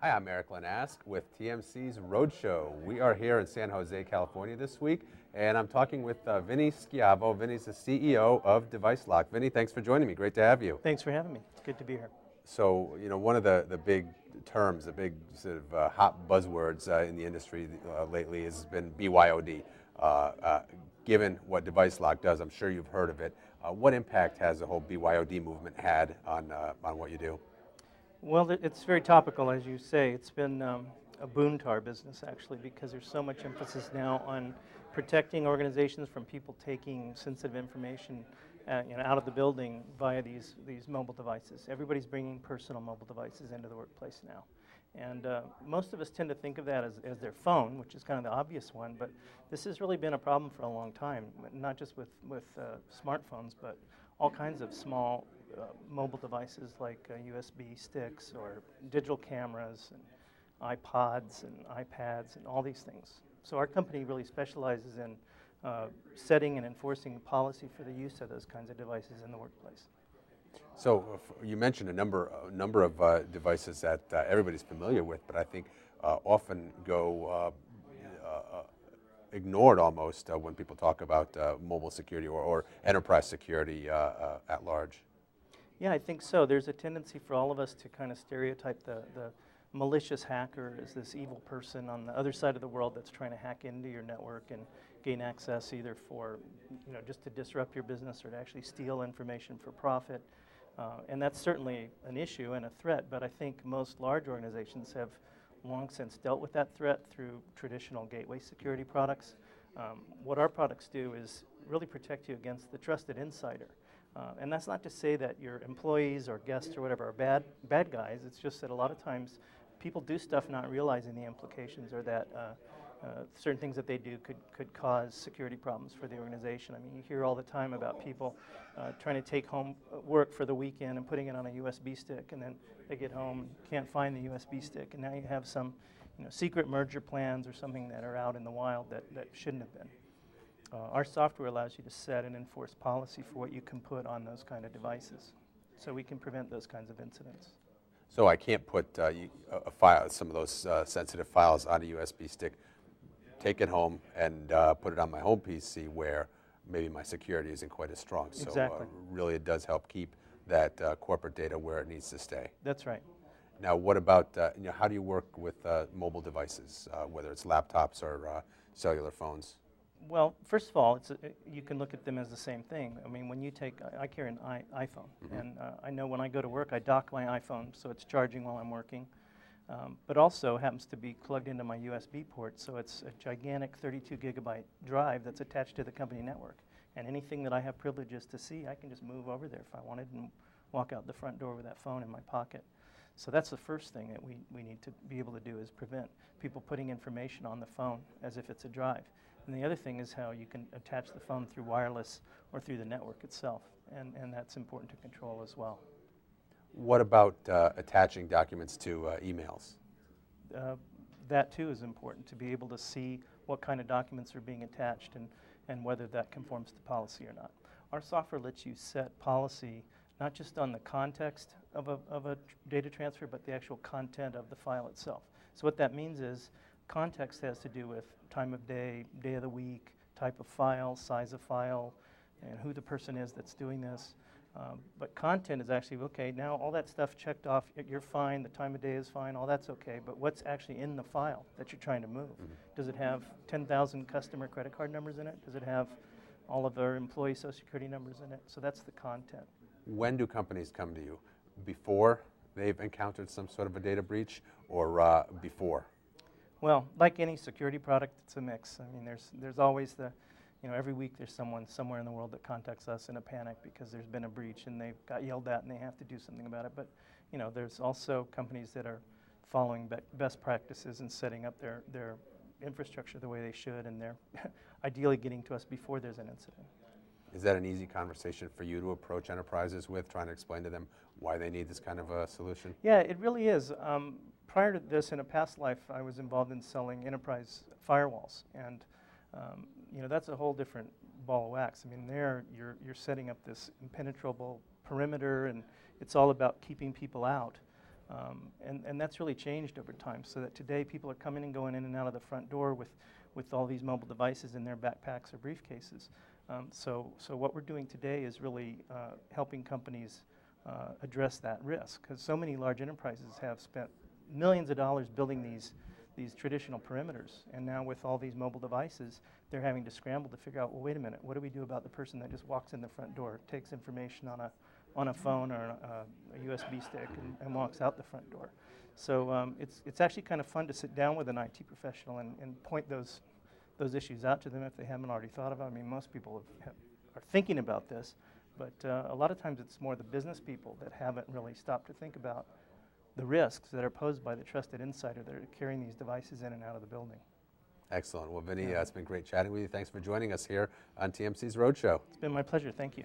Hi, I'm Eric Lenask with TMC's Roadshow. We are here in San Jose, California this week, and I'm talking with Vinny Schiavo. Vinny's the CEO of DeviceLock. Vinny, thanks for joining me. Great to have you. Thanks for having me. It's good to be here. So, one of the big terms, the big sort of hot buzzwords in the industry lately has been BYOD. Given what DeviceLock does, I'm sure you've heard of it. What impact has the whole BYOD movement had on what you do? Well, it's very topical, as you say. It's been a boon to our business, actually, because there's so much emphasis now on protecting organizations from people taking sensitive information out of the building via these mobile devices. Everybody's bringing personal mobile devices into the workplace now. And most of us tend to think of that as their phone, which is kind of the obvious one, but this has really been a problem for a long time, not just with smartphones, but all kinds of small mobile devices like USB sticks or digital cameras and iPods and iPads and all these things. So our company really specializes in setting and enforcing policy for the use of those kinds of devices in the workplace. So you mentioned a number of devices that everybody's familiar with, but I think often go ignored almost when people talk about mobile security or enterprise security at large. Yeah, I think so. There's a tendency for all of us to kind of stereotype the malicious hacker as this evil person on the other side of the world that's trying to hack into your network and gain access either for, just to disrupt your business or to actually steal information for profit. And that's certainly an issue and a threat, but I think most large organizations have long since dealt with that threat through traditional gateway security products. What our products do is really protect you against the trusted insider. And that's not to say that your employees or guests or whatever are bad guys. It's just that a lot of times people do stuff not realizing the implications or that certain things that they do could cause security problems for the organization. I mean, you hear all the time about people trying to take home work for the weekend and putting it on a USB stick, and then they get home and can't find the USB stick, and now you have some secret merger plans or something that are out in the wild that shouldn't have been. Our software allows you to set and enforce policy for what you can put on those kind of devices, so we can prevent those kinds of incidents. So I can't put a file, some of those sensitive files on a USB stick, take it home, and put it on my home PC where maybe my security isn't quite as strong. Exactly. So really it does help keep that corporate data where it needs to stay. That's right. Now what about, how do you work with mobile devices, whether it's laptops or cellular phones? Well, first of all, you can look at them as the same thing. I mean, when you I carry an iPhone, and I know when I go to work, I dock my iPhone, so it's charging while I'm working. But also happens to be plugged into my USB port, so it's a gigantic 32 gigabyte drive that's attached to the company network. And anything that I have privileges to see, I can just move over there if I wanted and walk out the front door with that phone in my pocket. So that's the first thing that we need to be able to do is prevent people putting information on the phone as if it's a drive. And the other thing is how you can attach the phone through wireless or through the network itself, and that's important to control as well. What about attaching documents to emails? That too is important, to be able to see what kind of documents are being attached and whether that conforms to policy or not. Our software lets you set policy not just on the context of a data transfer, but the actual content of the file itself. So what that means is context has to do with time of day, day of the week, type of file, size of file, and who the person is that's doing this. But content is actually, okay, now all that stuff checked off, you're fine, the time of day is fine, all that's okay, but what's actually in the file that you're trying to move? Does it have 10,000 customer credit card numbers in it? Does it have all of their employee social security numbers in it? So that's the content. When do companies come to you? Before they've encountered some sort of a data breach, or before? Well, like any security product, it's a mix. I mean, there's always every week there's someone somewhere in the world that contacts us in a panic because there's been a breach and they've got yelled at and they have to do something about it. But, there's also companies that are following best practices and setting up their infrastructure the way they should, and they're ideally getting to us before there's an incident. Is that an easy conversation for you to approach enterprises with, trying to explain to them why they need this kind of a solution? Yeah, it really is. Prior to this, in a past life, I was involved in selling enterprise firewalls, and that's a whole different ball of wax. I mean, there you're setting up this impenetrable perimeter, and it's all about keeping people out. And that's really changed over time, so that today people are coming and going in and out of the front door with all these mobile devices in their backpacks or briefcases. So what we're doing today is really helping companies address that risk, because so many large enterprises have spent millions of dollars building these traditional perimeters, and now with all these mobile devices, they're having to scramble to figure out, well, wait a minute, what do we do about the person that just walks in the front door, takes information on a phone or a USB stick and walks out the front door? So it's actually kind of fun to sit down with an IT professional and point those issues out to them if they haven't already thought about it. I mean, most people are thinking about this, but a lot of times it's more the business people that haven't really stopped to think about the risks that are posed by the trusted insider that are carrying these devices in and out of the building. Excellent. Well, Vinny, it's been great chatting with you. Thanks for joining us here on TMC's Roadshow. It's been my pleasure. Thank you.